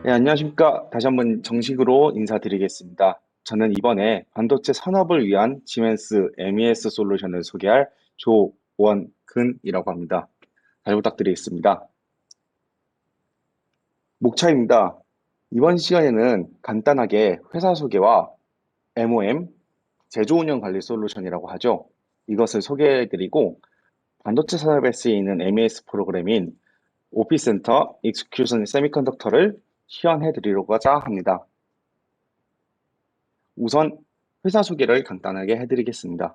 네, 안녕하십니까. 다시 한번 정식으로 인사드리겠습니다. 저는 이번에 반도체 산업을 위한 지멘스 MES 솔루션을 소개할 조원근이라고 합니다. 잘 부탁드리겠습니다. 목차입니다. 이번 시간에는 간단하게 회사 소개와 MOM, 제조 운영 관리 솔루션이라고 하죠. 이것을 소개해드리고 반도체 산업에 쓰이는 MES 프로그램인 오피스센터 익스큐션 세미컨덕터를 시연해드리려고자 합니다. 우선 회사 소개를 간단하게 해드리겠습니다.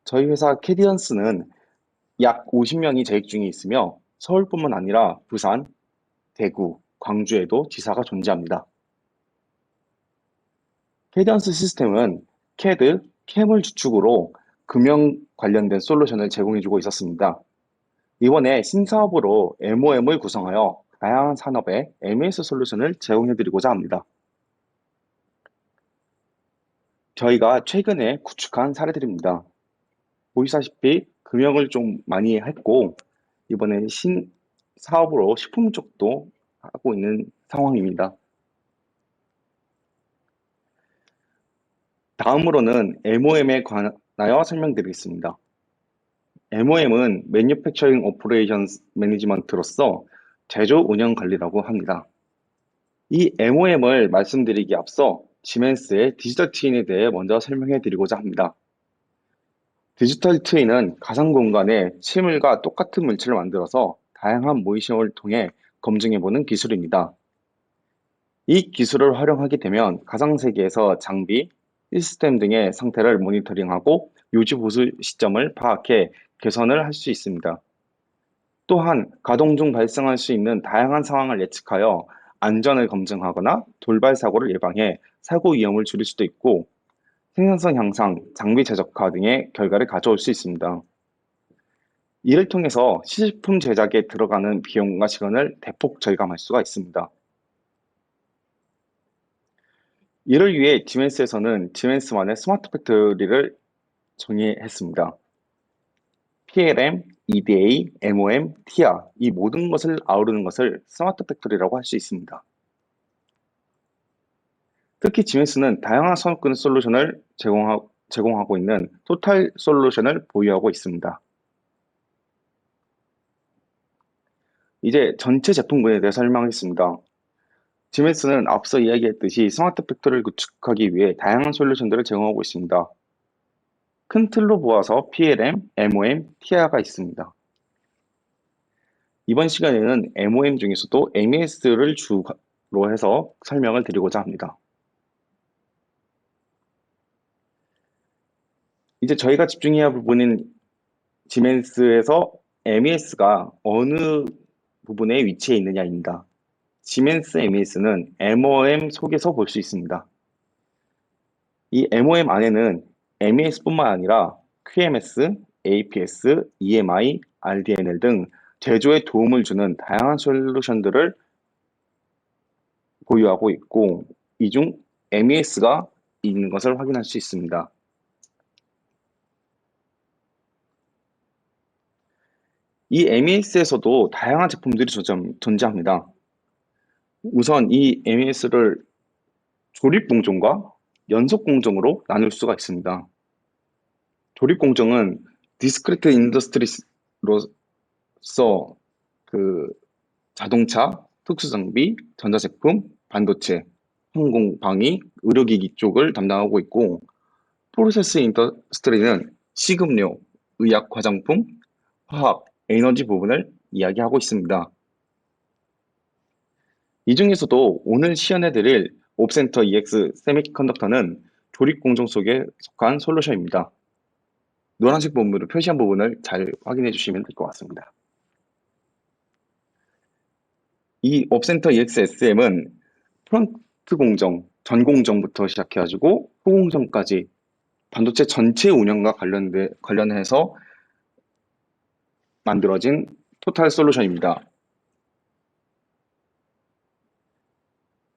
저희 회사 캐디언스는 약 50명이 재직 중에 있으며 서울뿐만 아니라 부산, 대구, 광주에도 지사가 존재합니다. 캐디언스 시스템은 CAD, 캠을 주축으로 금융 관련된 솔루션을 제공해주고 있었습니다. 이번에 신사업으로 MOM을 구성하여 다양한 산업에 MES 솔루션을 제공해드리고자 합니다. 저희가 최근에 구축한 사례들입니다. 보시다시피 금형을 좀 많이 했고 이번에 신 사업으로 식품 쪽도 하고 있는 상황입니다. 다음으로는 MOM에 관하여 설명드리겠습니다. MOM은 Manufacturing Operations Management로서 제조 운영 관리라고 합니다. 이 MOM을 말씀드리기 앞서 지멘스의 디지털 트윈에 대해 먼저 설명해 드리고자 합니다. 디지털 트윈은 가상 공간에 실물과 똑같은 물체를 만들어서 다양한 모이션을 통해 검증해보는 기술입니다. 이 기술을 활용하게 되면 가상 세계에서 장비, 시스템 등의 상태를 모니터링하고 유지 보수 시점을 파악해 개선을 할 수 있습니다. 또한 가동 중 발생할 수 있는 다양한 상황을 예측하여 안전을 검증하거나 돌발 사고를 예방해 사고 위험을 줄일 수도 있고 생산성 향상, 장비 최적화 등의 결과를 가져올 수 있습니다. 이를 통해서 시제품 제작에 들어가는 비용과 시간을 대폭 절감할 수가 있습니다. 이를 위해 지멘스에서는 지멘스만의 스마트 팩토리를 정의했습니다. PLM, EDA, MOM, TIA 이 모든 것을 아우르는 것을 스마트 팩토리라고 할 수 있습니다. 특히 지멘스는 다양한 산업군 솔루션을 제공하고 있는 토탈 솔루션을 보유하고 있습니다. 이제 전체 제품군에 대해 설명하겠습니다. 지멘스는 앞서 이야기했듯이 스마트 팩토리를 구축하기 위해 다양한 솔루션들을 제공하고 있습니다. 큰 틀로 보아서 PLM, MOM, TIA가 있습니다. 이번 시간에는 MOM 중에서도 MES를 주로 해서 설명을 드리고자 합니다. 이제 저희가 집중해야 할 부분은 지멘스에서 MES가 어느 부분에 위치해 있느냐입니다. 지멘스 MES는 MOM 속에서 볼 수 있습니다. 이 MOM 안에는 MES뿐만 아니라 QMS, APS, EMI, RDNL 등 제조에 도움을 주는 다양한 솔루션들을 보유하고 있고 이 중 MES가 있는 것을 확인할 수 있습니다. 이 MES에서도 다양한 제품들이 존재합니다. 우선 이 MES를 조립 공정과 연속 공정으로 나눌 수가 있습니다. 조립 공정은 디스크리트 인더스트리로서 그 자동차, 특수장비, 전자제품, 반도체, 항공, 방위, 의료기기 쪽을 담당하고 있고 프로세스 인더스트리는 식음료, 의약, 화장품, 화학, 에너지 부분을 이야기하고 있습니다. 이 중에서도 오늘 시연해드릴 옵센터 EX 세미컨덕터는 조립 공정 속에 속한 솔루션입니다. 노란색 부분으로 표시한 부분을 잘 확인해 주시면 될 것 같습니다. 이 옵센터 EX SM은 프론트 공정, 전 공정부터 시작해가지고 후공정까지 반도체 전체 운영과 관련해서 만들어진 토탈 솔루션입니다.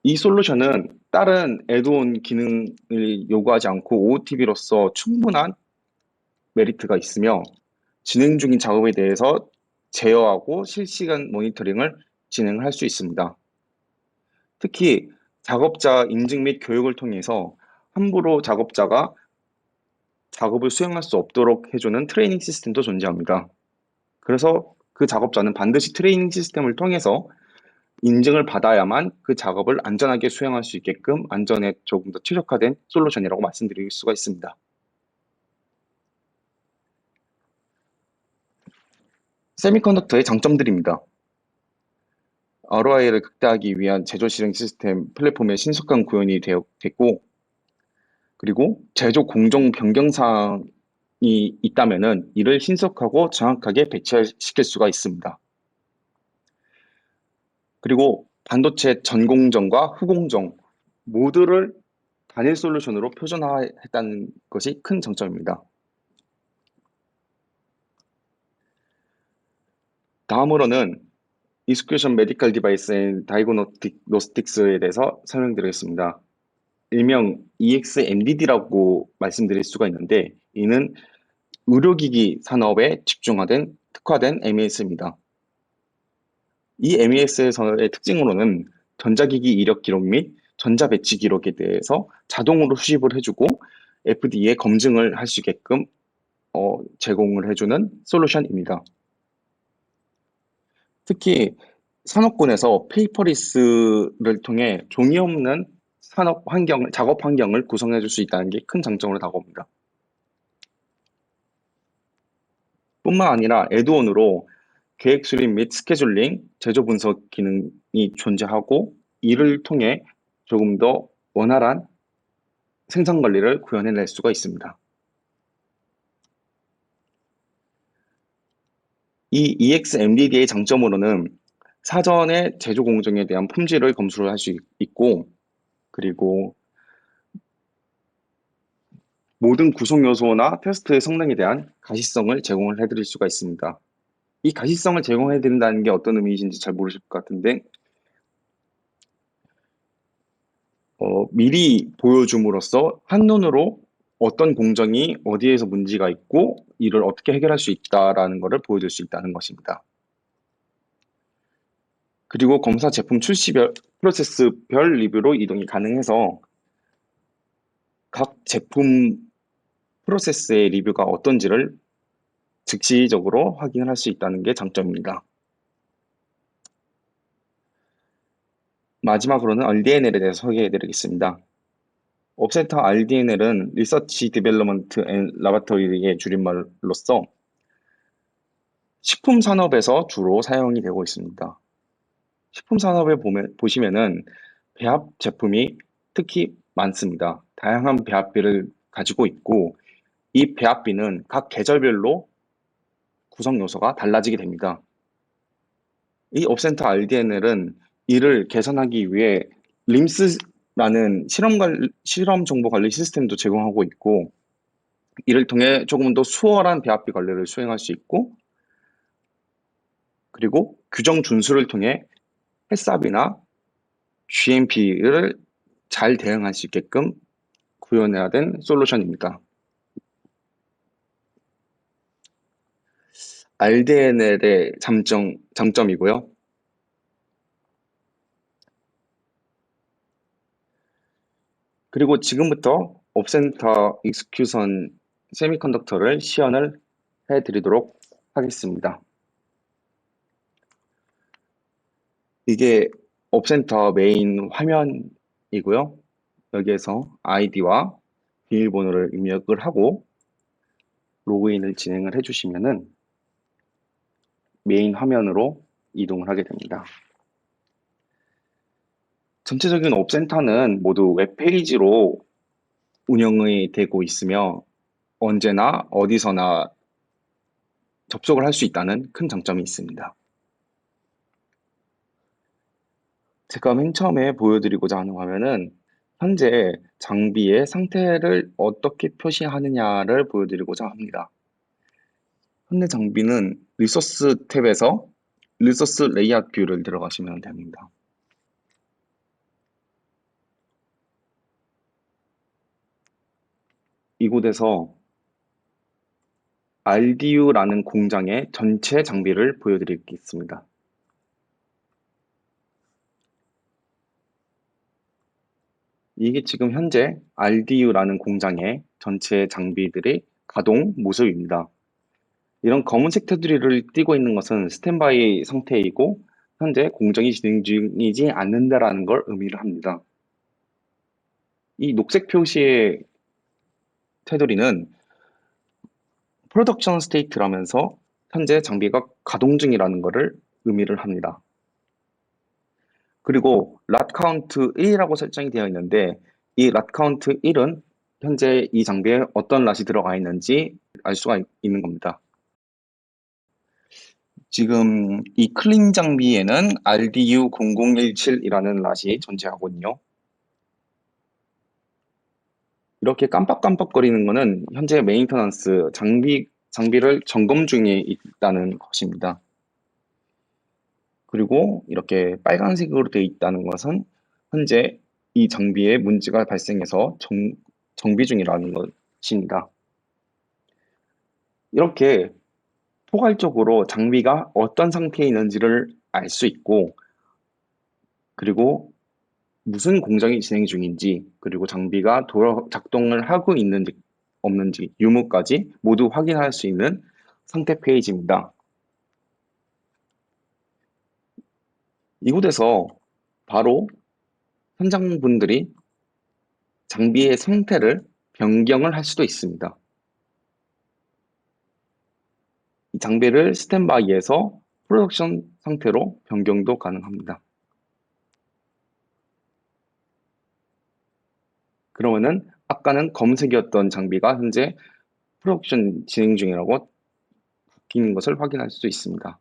이 솔루션은 다른 애드온 기능을 요구하지 않고 OOTB로서 충분한 메리트가 있으며 진행 중인 작업에 대해서 제어하고 실시간 모니터링을 진행할 수 있습니다. 특히 작업자 인증 및 교육을 통해서 함부로 작업자가 작업을 수행할 수 없도록 해주는 트레이닝 시스템도 존재합니다. 그래서 그 작업자는 반드시 트레이닝 시스템을 통해서 인증을 받아야만 그 작업을 안전하게 수행할 수 있게끔 안전에 조금 더 최적화된 솔루션이라고 말씀드릴 수가 있습니다. 세미컨덕터의 장점들입니다. ROI를 극대화하기 위한 제조 실행 시스템 플랫폼의 신속한 구현이 됐고, 그리고 제조 공정 변경 사항이 있다면은 이를 신속하고 정확하게 배치시킬 수가 있습니다. 그리고 반도체 전공정과 후공정 모두를 단일 솔루션으로 표준화했다는 것이 큰 장점입니다. 다음으로는 Execution Medical Device and Diagnostics에 대해서 설명드리겠습니다. 일명 EXMDD라고 말씀드릴 수가 있는데, 이는 의료기기 산업에 특화된 MES입니다. 이 MES에서의 특징으로는 전자기기 이력 기록 및 전자배치 기록에 대해서 자동으로 수집을 해주고 FDA에 검증을 할 수 있게끔 제공을 해주는 솔루션입니다. 특히 산업군에서 페이퍼리스를 통해 종이 없는 작업 환경을 구성해 줄 수 있다는 게 큰 장점으로 다가옵니다. 뿐만 아니라 에드온으로 계획 수립 및 스케줄링, 제조 분석 기능이 존재하고 이를 통해 조금 더 원활한 생산 관리를 구현해낼 수가 있습니다. 이 EXMDD의 장점으로는 사전에 제조 공정에 대한 품질을 검수를 할 수 있고, 그리고 모든 구성 요소나 테스트의 성능에 대한 가시성을 제공을 해드릴 수가 있습니다. 이 가시성을 제공해드린다는 게 어떤 의미인지 잘 모르실 것 같은데, 미리 보여줌으로써 한눈으로 어떤 공정이 어디에서 문제가 있고 이를 어떻게 해결할 수 있다라는 것을 보여줄 수 있다는 것입니다. 그리고 검사 제품 출시별 프로세스별 리뷰로 이동이 가능해서 각 제품 프로세스의 리뷰가 어떤지를 즉시적으로 확인을 할 수 있다는 게 장점입니다. 마지막으로는 RDNL에 대해서 소개해 드리겠습니다. 업센터 RDNL은 리서치 디벨로먼트 앤 라보라토리의 줄임말로서 식품 산업에서 주로 사용이 되고 있습니다. 식품 산업에 보시면은 배합 제품이 특히 많습니다. 다양한 배합비를 가지고 있고 이 배합비는 각 계절별로 구성 요소가 달라지게 됩니다. 이 업센터 RDNL은 이를 개선하기 위해 림스라는 실험 정보 관리 시스템도 제공하고 있고 이를 통해 조금 더 수월한 배합비 관리를 수행할 수 있고 그리고 규정 준수를 통해 햇삽이나 GMP를 잘 대응할 수 있게끔 구현해야 된 솔루션입니다. RDNL의 장점이고요. 그리고 지금부터 업센터 익스큐션 세미컨덕터를 시연을 해드리도록 하겠습니다. 이게 업센터 메인 화면이고요. 여기에서 아이디와 비밀번호를 입력을 하고 로그인을 진행을 해주시면은 메인 화면으로 이동을 하게 됩니다. 전체적인 업센터는 모두 웹페이지로 운영이 되고 있으며 언제나 어디서나 접속을 할 수 있다는 큰 장점이 있습니다. 제가 맨 처음에 보여드리고자 하는 화면은 현재 장비의 상태를 어떻게 표시하느냐를 보여드리고자 합니다. 현재 장비는 리소스 탭에서 리소스 레이아웃 뷰를 들어가시면 됩니다. 이곳에서 RDU라는 공장의 전체 장비를 보여드리겠습니다. 이게 지금 현재 RDU라는 공장의 전체 장비들의 가동 모습입니다. 이런 검은색 테두리를 띠고 있는 것은 스탠바이 상태이고 현재 공정이 진행 중이지 않는다라는 걸 의미를 합니다. 이 녹색 표시의 테두리는 프로덕션 스테이트라면서 현재 장비가 가동 중이라는 것을 의미를 합니다. 그리고 랏 카운트 1이라고 설정이 되어 있는데 이 랏 카운트 1은 현재 이 장비에 어떤 랏이 들어가 있는지 알 수가 있는 겁니다. 지금 이 클린 장비에는 RDU0017이라는 랏이 존재하거든요. 이렇게 깜빡깜빡거리는 것은 현재 메인터넌스 장비를 점검 중에 있다는 것입니다. 그리고 이렇게 빨간색으로 되어 있다는 것은 현재 이 장비에 문제가 발생해서 정비 중이라는 것입니다. 이렇게 포괄적으로 장비가 어떤 상태에 있는지를 알 수 있고, 그리고 무슨 공정이 진행 중인지, 그리고 장비가 작동을 하고 있는지 없는지 유무까지 모두 확인할 수 있는 상태 페이지입니다. 이곳에서 바로 현장분들이 장비의 상태를 변경을 할 수도 있습니다. 이 장비를 스탠바이에서 프로덕션 상태로 변경도 가능합니다. 그러면은 아까는 검은색이었던 장비가 현재 프로덕션 진행 중이라고 바뀌는 것을 확인할 수 있습니다.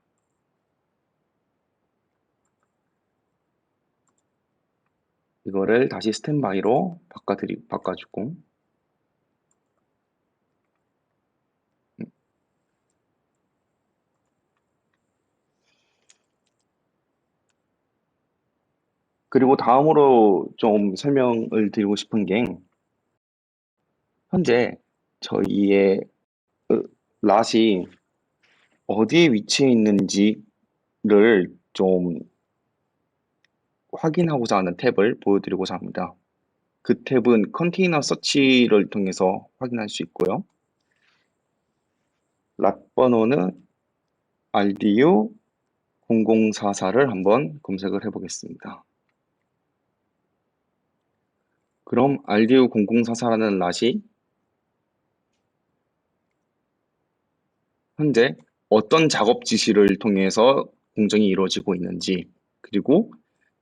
이거를 다시 스탠바이로 바꿔주고, 그리고 다음으로 좀 설명을 드리고 싶은 게, 현재 저희의 랏이 어디에 위치해 있는지를 좀 확인하고자 하는 탭을 보여드리고자 합니다. 그 탭은 컨테이너 서치를 통해서 확인할 수 있고요. 랏 번호는 RDU 0044를 한번 검색을 해보겠습니다. 그럼 RDU 0044라는 랏이 현재 어떤 작업 지시를 통해서 공정이 이루어지고 있는지, 그리고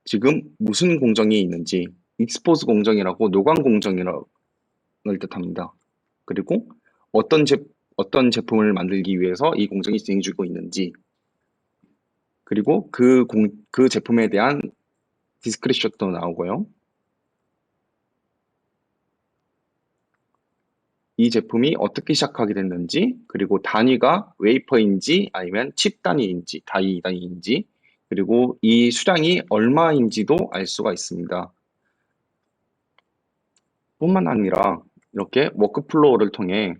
지금 무슨 공정이 있는지, 익스포즈 공정이라고 노광 공정이라는 뜻합니다. 그리고 어떤 제품을 만들기 위해서 이 공정이 진행 중이고 있는지, 그리고 그 제품에 대한 디스크리션도 나오고요. 이 제품이 어떻게 시작하게 됐는지, 그리고 단위가 웨이퍼인지 아니면 칩 단위인지, 다이 단위인지, 그리고 이 수량이 얼마인지도 알 수가 있습니다. 뿐만 아니라 이렇게 워크플로우를 통해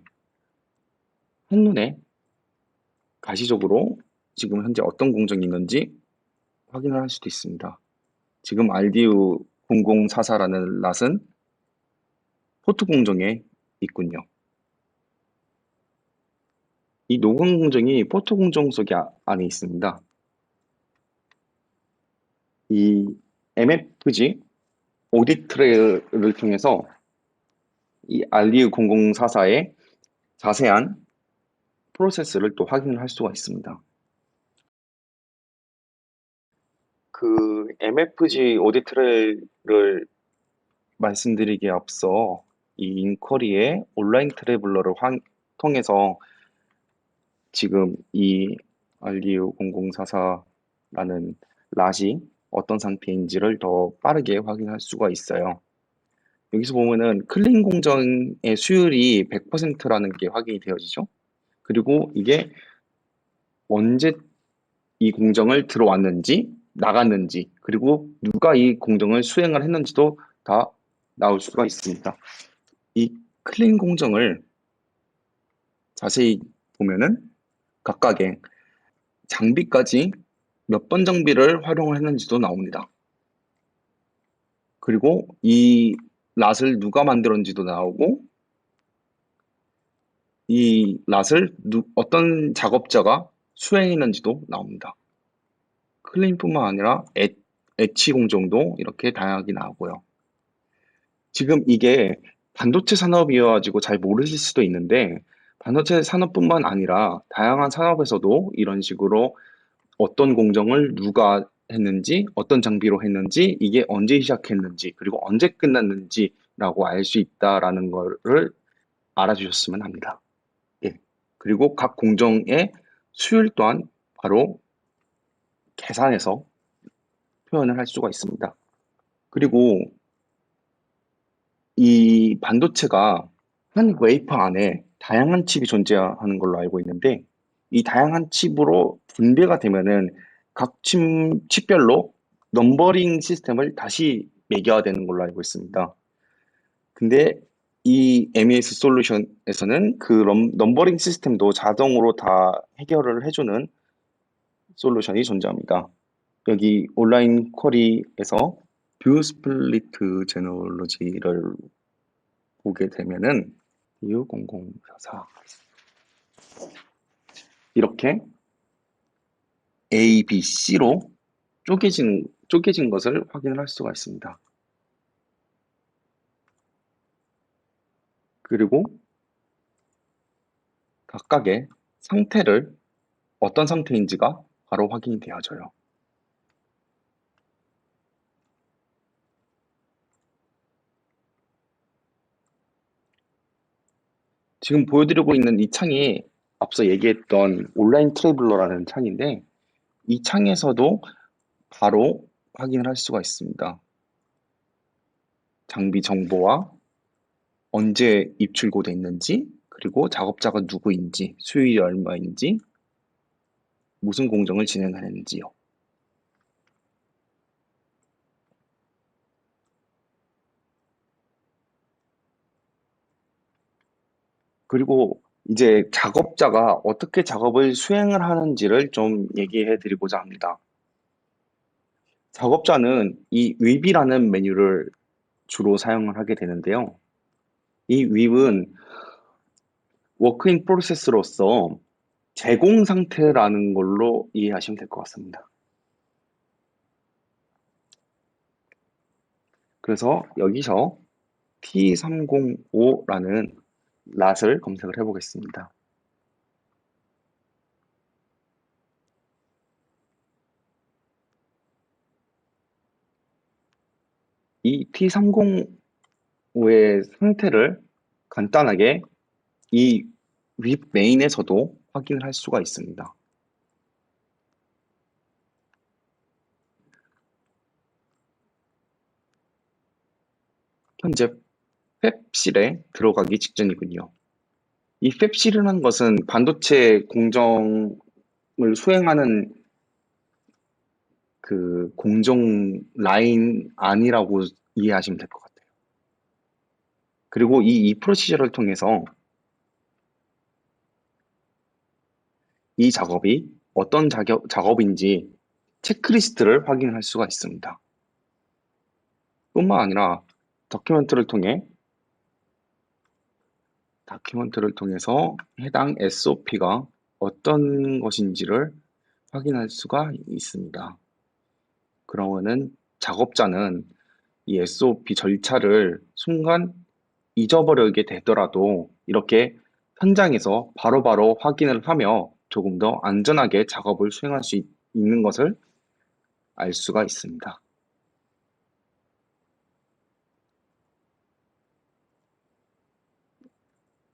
한눈에 가시적으로 지금 현재 어떤 공정이 있는지 확인을 할 수도 있습니다. 지금 RDU 0044라는 랏은 포트 공정에 있군요. 이 노광 공정이 포트 공정 속에 안에 있습니다. 이 MFG 오디트 트레이를 통해서 이 RDU 0044의 자세한 프로세스를 또 확인을 할 수가 있습니다. 그 MFG 오디트 트레이를 말씀드리기에 앞서 이 인쿼리의 온라인 트래블러를 통해서 지금 이 RDU 0044라는 랏이 어떤 상태인지를 더 빠르게 확인할 수가 있어요. 여기서 보면은 클린 공정의 수율이 100%라는 게 확인이 되어지죠. 그리고 이게 언제 이 공정을 들어왔는지, 나갔는지, 그리고 누가 이 공정을 수행을 했는지도 다 나올 수가 있습니다. 이 클린 공정을 자세히 보면은 각각의 장비까지 몇 번 장비를 활용을 했는지도 나옵니다. 그리고 이 낫을 누가 만들었는지도 나오고, 이 낫을 어떤 작업자가 수행했는지도 나옵니다. 클레임뿐만 아니라 엣지 공정도 이렇게 다양하게 나오고요. 지금 이게 반도체 산업이어가지고 잘 모르실 수도 있는데, 반도체 산업뿐만 아니라 다양한 산업에서도 이런 식으로 어떤 공정을 누가 했는지, 어떤 장비로 했는지, 이게 언제 시작했는지, 그리고 언제 끝났는지라고 알 수 있다라는 거를 알아주셨으면 합니다. 예. 그리고 각 공정의 수율 또한 바로 계산해서 표현을 할 수가 있습니다. 그리고 이 반도체가 한 웨이퍼 안에 다양한 칩이 존재하는 걸로 알고 있는데, 이 다양한 칩으로 분배가 되면은 각 칩별로 넘버링 시스템을 다시 매겨야 되는 걸로 알고 있습니다. 근데 이 MES 솔루션에서는 그 넘버링 시스템도 자동으로 다 해결을 해주는 솔루션이 존재합니다. 여기 온라인 쿼리에서 뷰 스플리트 제너로지를 보게 되면은 U0044 이렇게 A, B, C로 쪼개진 것을 확인을 할 수가 있습니다. 그리고 각각의 상태를 어떤 상태인지가 바로 확인이 되어져요. 지금 보여드리고 있는 이 창이 앞서 얘기했던 온라인 트래블러라는 창인데, 이 창에서도 바로 확인을 할 수가 있습니다. 장비 정보와 언제 입출고됐는지, 그리고 작업자가 누구인지, 수율이 얼마인지, 무슨 공정을 진행하는지요. 그리고 이제 작업자가 어떻게 작업을 수행을 하는지를 좀 얘기해 드리고자 합니다. 작업자는 이 윕이라는 메뉴를 주로 사용을 하게 되는데요. 이 윕은 워크인 프로세스로서 제공 상태라는 걸로 이해하시면 될 것 같습니다. 그래서 여기서 T305라는 낫을 검색을 해보겠습니다. 이 T305의 상태를 간단하게 이 윗 메인에서도 확인을 할 수가 있습니다. 현재 팹실에 들어가기 직전이군요. 이 팹실이라는 것은 반도체 공정을 수행하는 그 공정 라인 안이라고 이해하시면 될 것 같아요. 그리고 이 프로시저를 통해서 이 작업이 어떤 작업인지 체크리스트를 확인할 수가 있습니다. 뿐만 아니라 다큐멘트를 통해서 해당 SOP가 어떤 것인지를 확인할 수가 있습니다. 그러면은 작업자는 이 SOP 절차를 순간 잊어버리게 되더라도 이렇게 현장에서 바로바로 확인을 하며 조금 더 안전하게 작업을 수행할 수 있는 것을 알 수가 있습니다.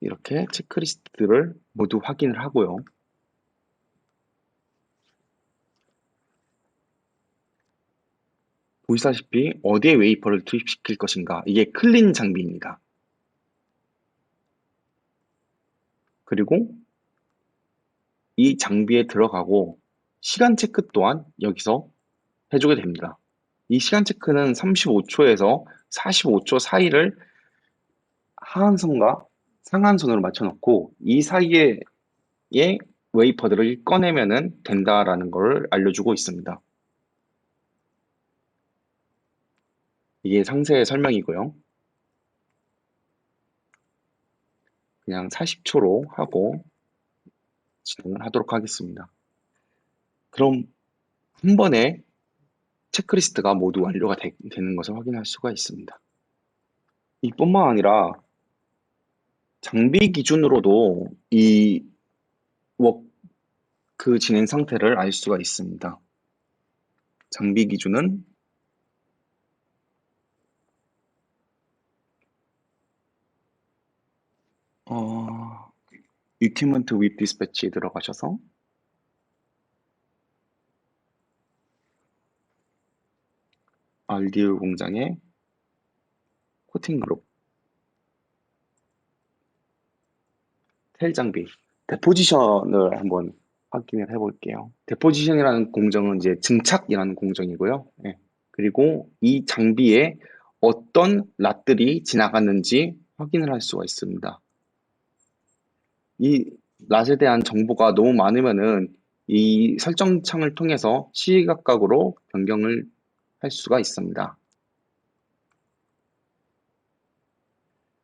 이렇게 체크리스트를 모두 확인을 하고요. 보시다시피 어디에 웨이퍼를 투입시킬 것인가, 이게 클린 장비입니다. 그리고 이 장비에 들어가고 시간 체크 또한 여기서 해주게 됩니다. 이 시간 체크는 35초에서 45초 사이를 하한선과 상한선으로 맞춰놓고 이 사이에 웨이퍼들을 꺼내면 된다라는 걸 알려주고 있습니다. 이게 상세의 설명이고요. 그냥 40초로 하고 진행을 하도록 하겠습니다. 그럼 한 번에 체크리스트가 모두 완료가 되는 것을 확인할 수가 있습니다. 이뿐만 아니라 장비 기준으로도 이 워크 진행 상태를 알 수가 있습니다. 장비 기준은 Equipment with Dispatch에 들어가셔서 RDU 공장의 코팅 그룹 텔 장비 데포지션을 한번 확인을 해볼게요. 데포지션이라는 공정은 이제 증착이라는 공정이고요. 네. 그리고 이 장비에 어떤 랏들이 지나갔는지 확인을 할 수가 있습니다. 이 랏에 대한 정보가 너무 많으면은 이 설정창을 통해서 시시각각으로 변경을 할 수가 있습니다.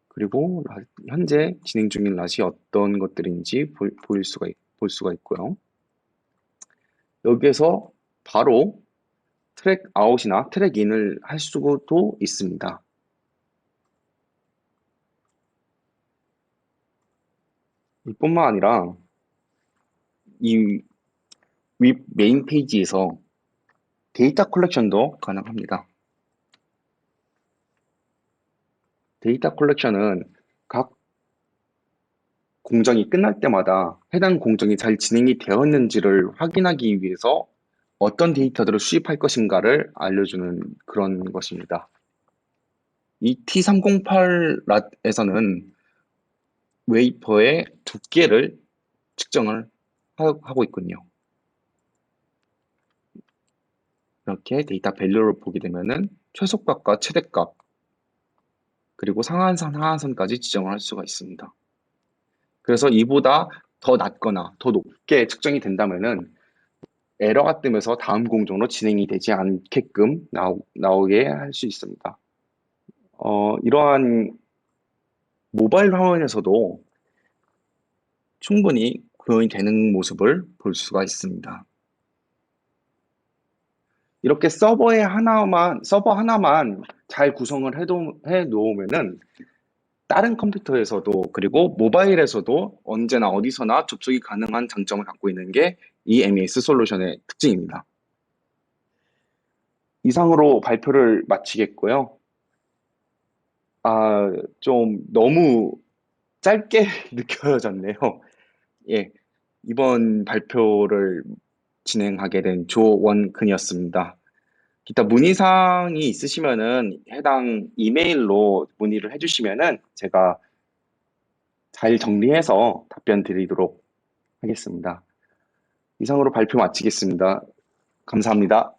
그리고 현재 진행 중인 랏이 어떤 것들인지 볼 수가 있고요. 여기에서 바로 트랙 아웃이나 트랙 인을 할 수도 있습니다. 이뿐만 아니라 이 윗 메인 페이지에서 데이터 컬렉션도 가능합니다. 데이터 컬렉션은 각 공정이 끝날 때마다 해당 공정이 잘 진행이 되었는지를 확인하기 위해서 어떤 데이터들을 수집할 것인가를 알려주는 그런 것입니다. 이 T308랏에서는 웨이퍼의 두께를 측정을 하고 있군요. 이렇게 데이터 밸류를 보게 되면은 최소값과 최대값, 그리고 상한선, 하한선까지 지정을 할 수가 있습니다. 그래서 이보다 더 낮거나 더 높게 측정이 된다면은 에러가 뜨면서 다음 공정으로 진행이 되지 않게끔 나오게 할 수 있습니다. 이러한 모바일 화면에서도 충분히 구현이 되는 모습을 볼 수가 있습니다. 이렇게 서버 하나만 잘 구성을 해 놓으면은 다른 컴퓨터에서도 그리고 모바일에서도 언제나 어디서나 접속이 가능한 장점을 갖고 있는 게 이 MES 솔루션의 특징입니다. 이상으로 발표를 마치겠고요. 좀 너무 짧게 느껴졌네요. 예, 이번 발표를 진행하게 된 조원근이었습니다. 기타 문의사항이 있으시면은 해당 이메일로 문의를 해주시면은 제가 잘 정리해서 답변 드리도록 하겠습니다. 이상으로 발표 마치겠습니다. 감사합니다.